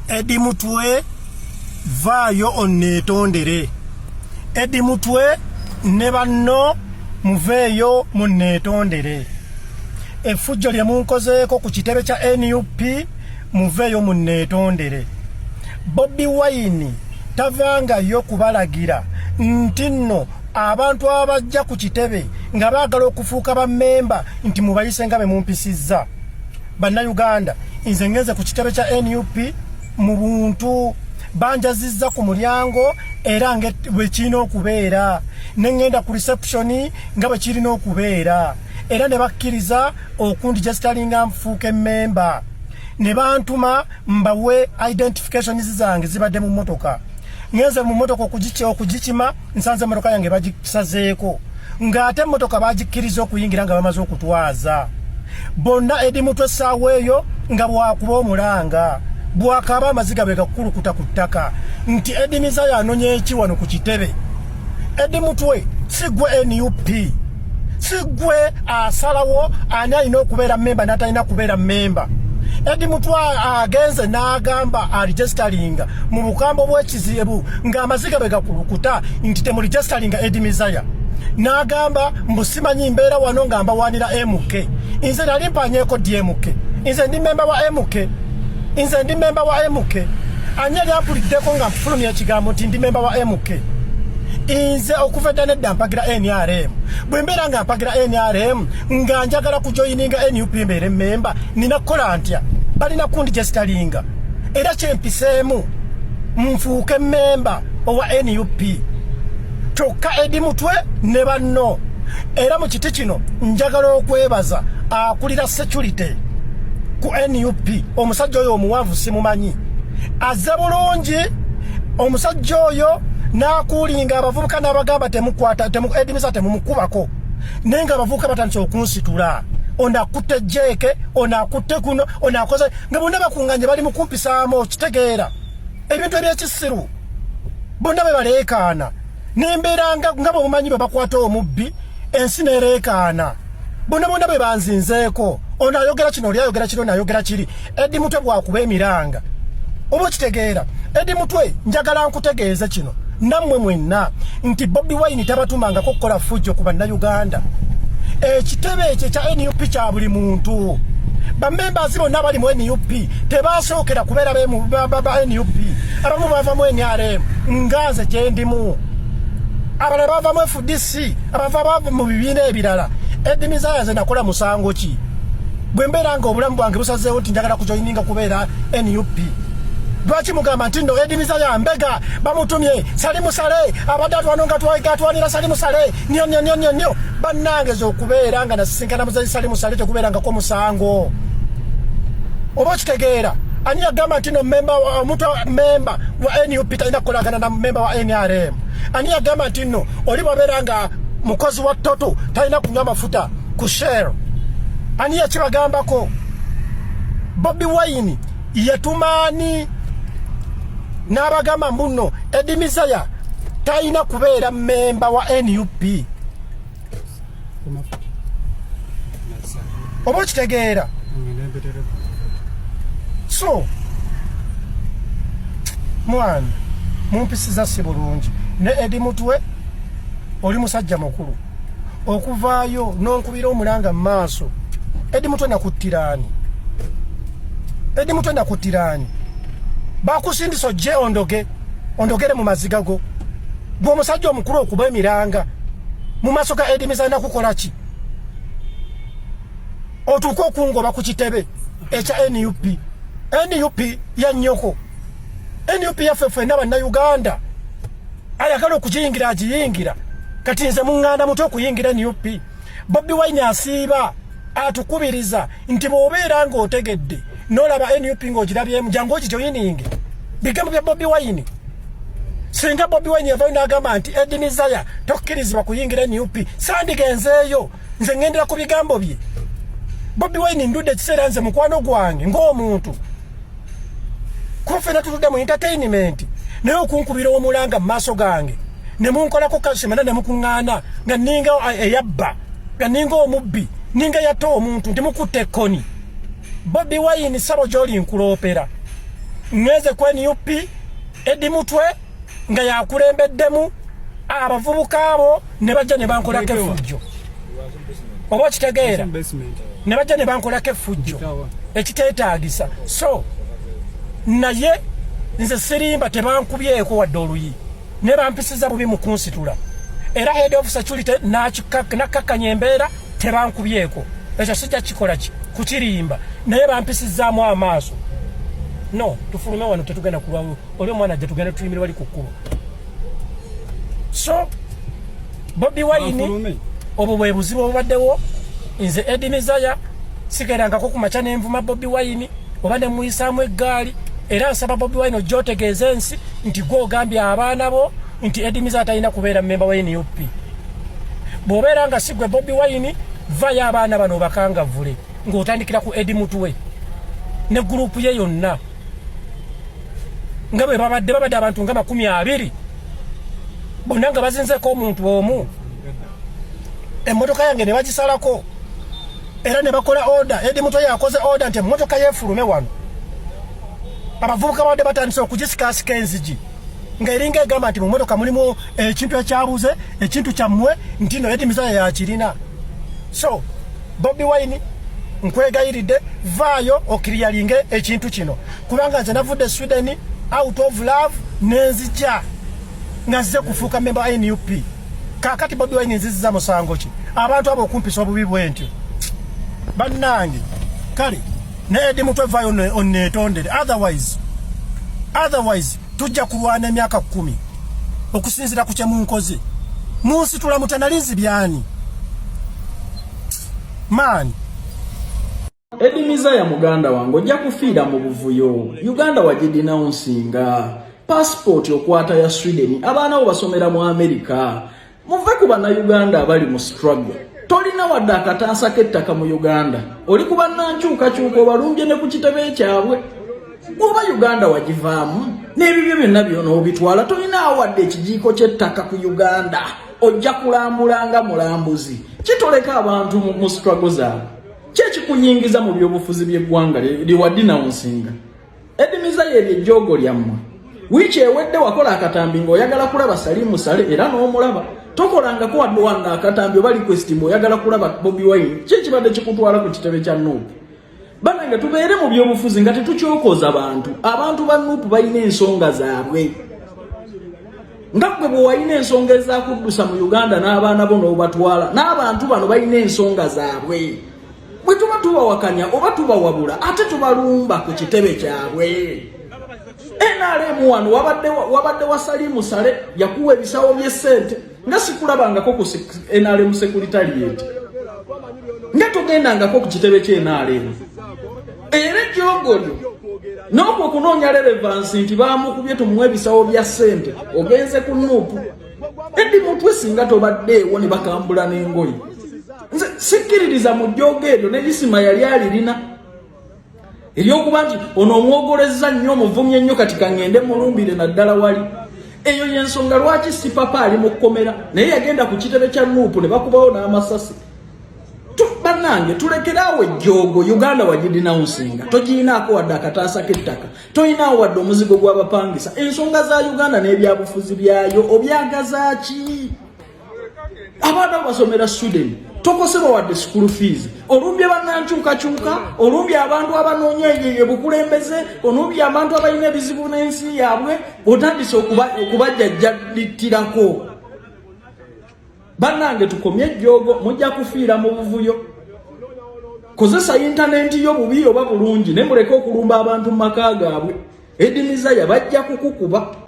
Eddy mutwe vayo onnetondere. Eddy mutwe ne banno muveeyo munnetondere. Effujjo lye munkozeeko ku kitebe kya NUP muveeyo munnetondere. Bobi Wine tavangayo kubalagira nti nno abantu abajja ku kitebe nga baagala okufuuka bammemba nti mubayise nga be mumpisizza. Bannayuganda, nze ngenze ku kitebe kya NUP mu buntu banjazizza ku mulyango era bwe kirina okubeera, ne ngenda ku reception nga bwe kirina okubeera, era ne bakkiriza okundigestalinga nfuuke mmemba, ne bantuma mbawe identifications zange zibadde mu mmotoka. Ngenze mu mmotoka okugikima, nsanze mmotoka yange bagisazeeko, ng'ate emmotoka bagikkiriza okuyingira nga bamaze okutwaza. Bonna Eddy mutwe essaawa eyo nga bwakuba omulanga, bwakaba amaziga bwe gakulukuta ku ttaka nti Eddy Mezaya anonye eki wano ku kitebe. Eddy mutwe si gwe NUP, si gwe asalawo ani alina okubeera mmemba n'atalina kubeera mmemba. Eddy mutwe agenze n'agamba aregisteringa mu bukambo bw'ekizibu ng'amaziga bwe gakulukuta nti temuregisteringa Eddy Mezaya. N'agamba mbusimanyi mbeera wano nga mbawaanira MK. Nze nali mpanyeeko DMK. Nze ndi memba wa MK. Nze ndi memba wa MK. Ani yali ampuliddeko nga mpulumya ekigambo nti ndi memba wa MK. Nze okuva edda nedda mpagira NRM. Bwe mbeera nga mpagira NRM nga njagala kujoyininga NUP mbeere memba, nina kukola ntya? Balina kundigestalinga. Era kyempiseemu nfuuke memba owa NUP. Kyokka Eddy mutwe ne banno. Era mu kiti kino njagala okwebaza akulira security ku NUP, omusajja oyo omuwanvu simumanyi. Azze bulungi omusajja oyo n'akuulinga abavubuka n'abagamba temukwata Eddy Mezaya temumukubako, naye nga abavubuka batandise okunsitula. Ono akutte jeeke, ono akutte kuno, ono akoze nga bonna bakunganye bali mu kumpisaamu, okitegeera ebintu ebyekisiru bonna be baleekaana. Nembeera nga bwe mumanyi bwe bakwata omubbi ensi nereekaana, bonna be banzinzeeko. Ono ayogera kino, oli ayogera kino, n'ayogera kiri. Eddy mutwe bwakuba emiranga oba okitegeera. Eddy mutwe njagala nkutegeeze kino nammwe mwenna nti Bobi Wine tabatumangako okukola fujjo ku bannayuganda. Ekitebe ekyo kya NUP kya buli muntu. Bammembazi bonna abali mu NUP tebasookera kubeera ba NUP. Abamu bava mu NRM nga nze kye ndimu, abalala bava mu FDC, abava mu bibiina ebirala. Eddy Mezaya nze nakola musango ki? Bwe mbeera nga obulamu bwange busazeewo nti njagala kujoyininga kubeera NUP. Lwaki mugamba nti nno Eddy Mezaya mbega bamutumye Salimu Sale abadde atwano nga atwanira Salimu Sale nyo. Bannange ze okubeera nga nasisinkana muzazi Salimu Sale tekubeerangako musango. Oba okitegeera, ani yagamba nti no memba wa NUP talina kukolagana na memba wa NRM? Ani yagamba nti nno oli bwabeera nga mukozi wa Toto talina kunywa mafuta ku Shell? Ani yakibagambako? Bobi Wine yetumaani n'abagamba mbuno Eddy Mezaya talina kubeera memba wa NUP. Oba okitegeera? So mwana mumpisiza si bulungi. Ne Eddy mutwe oli musajja mukulu okuvaayo n'onkubira omulanga mu maaso. Eddy mutwe nakuttirani. Eddy mutwe nakuttirani. Bakusindisa ojje ondogere mu maziga go. Gwe omusajja omukulu okuba emiranga mu maaso ga Eddy Mezaya nakukola ki? Otuuke okungoba ku kitebe ekya NUP. NUP ya nnyoko. NUP yaffe ffenna bannayuganda. Ayagala okugiyingira agiyingira. Kati nze muŋŋanda muto okuyingira NUP. Bobi Wine asiiba atukubiriza nti bw'obeera ng'otegedde n'olaba NUP ng'ogirabyemu jangu ogijoyininge. Bigambo bya Bobi Wine. Singa Bobi Wine yavayo n'agamba nti Eddy Mezaya tokkirizibwa kuyingira NUP, sandigenzeeyo, nze ŋŋendera ku bigambo bye. Bobi Wine ndudde ekiseera nze mukwano gwange ng'omuntu. Kuba ffenna tutudde mu entertainment naye okunkubira omulanga mu maaso gange ne munkolako kasimana ne mukuŋŋaana nga nninga eyabba, nga nninga omubbi, nninga yatta omuntu nti mukutte ekkoni. Bobi Wine sabo gy'oli nkuloopera. ngeze kweni yupi Eddy Mutwe nga yakulembeddemu abavubuka abo ne bajja ne bankolako effujjo oba kitegeera ne bajja ne bankolako effujjo ekiteetaagisa so naye nze sirimba tebankubyeko wadde oluyi ne bampisiza bubi mu kunsitula era head of security nakakanya embeera tebankubyeko ekyo sijja kikola kukirimba naye bampisizaamu amaaso no tufulume wano tetugenda kulwawo oli omwana ajja tugenda tuyimire wali ku kkubo so Bobi Wine obwo bwe buzibu obubaddewo nze Eddy Mezaya sigerangako ku maca n'envuma Bobi Wine oba ne muyisaamu eggaali era nsaba Bobi Wine ojja otegeeza ensi nti gw'ogambye abaana bo nti Eddy Mezaya talina kubeera memba wa NUP bw'obeera nga si gwe Bobi Wine vayo abaana bano bakangavule ng'otandikira ku Eddy Mutwe ne gurupu ye yonna nga bwe babadde abantu nga 20 bonna nga bazinzeko omuntu omu emmotoka yange ne bagisalako era ne bakola order Eddy Mutwe yakoze order nti emmotoka yefulume wano abavubuka badde batandise okugisikaasika enzigi nga eringa egamba nti mu mmotoka mulimu ekintu ekyabuze ekintu kyammwe nti no Eddy Mezaya yakirina so Bobi Wine nkwegayiridde vaayo okiriyalinge ekintu kino kubanga nze navudde Sweden out of love nenzija nga nzize kufuuka memba wa NUP kakati Bobi Wine nziziza musango ki abantu abo okumpisa obubi bwentyo bannange kale ne Eddy Mutwe vaayo onneetondere otherwise tujja kulwana emyaka 10 okusinzira ku kye munkoze munsitula mutanalizi byani man Eddy Mezaya muganda wange ojja kufiira mu buvuyo Uganda wagidinawunsinga passport okwata ya Sweden abaana bo basomera mu America muve ku bannayuganda abali mu struggle tolina wadde akataasa k'ettaka mu Uganda oli ku bannankyukakyuka obalumbye ne ku kitebe kyabwe bw'oba Uganda wagivaamu n'ebibyo byonna byona obitwala tolina wadde ekijiiko ky'ettaka ku Uganda ojja kulambulanga mulambuzi kitoleka abantu mu struggle zaabwe kyekikunyingiza mu byobufuzi by'eggwanga liwadinawunsinga Eddy Mezaya eryejjoogo lyammwe wiiki ewedde wakola akatambi ng'oyagala kulaba Salimu Sale era n'omulaba tokolangako wadde wanna akatambi oba request ng'oyagala kulaba Bobi Wine kyekibadde kikutwala ku kitebe kya NUP banange tubeere mu byobufuzi nga tetukyokoza abantu ba NUP balina ensonga zaabwe nga gwe bwe walina ensonga ezakuddusa mu Uganda n'abaana bo n'obatwala n'abantu bano balina ensonga zaabwe bwe tuba tubawakanya oba tubawabula ate tubalumba ku kitebe kyabwe NRM wano wabadde wa Salimu Sale yakuwa ebisawo by'essente nga sikulabangako ku NRM secretariat nga togendangako ku kitebe ky'NRM era ejjogolyo n'okwo okunoonya relevance nti baamukubye tumuwe ebisawo bya ssente ogenze ku NUP Eddy Mutwe singa tobaddeewo ne bakambula n'engoyi nze sikkiririza mu jjoogo eryo n'erisima yali alirina eryokuba nti ono omwogolezza nnyo omuvumye nnyo kati kaŋŋende mulumbire naddala wali eyo yensonga lwaki si papa ali mu kkomera naye yagenda ku kitebe kya NUP ne bakubawo n'amasasi bannange tulekeraawo ejjoogo Uganda wagidinawunsinga togiyinaako wadde akataasa k'ettaka toyinaawo wadde omuzigo gw'abapangisa ensonga za Uganda n'ebyabufuzi byayo obyagaza ki abaana basomera Sweden tokosebwa wadde school fees olumbye bannankyukakyuka olumbye abantu abanoonya ebukulembeze olumbye abantu abalina ebizibu n'ensi yaabwe otandise okubajjajjalittirako bannange tukomye ejjoogo mujja kufiira mu buvuyo kozesa intaneti yo bubi oba bulungi ne muleke okulumba abantu mu maka gaabwe Eddy Mezaya bajja kukukuba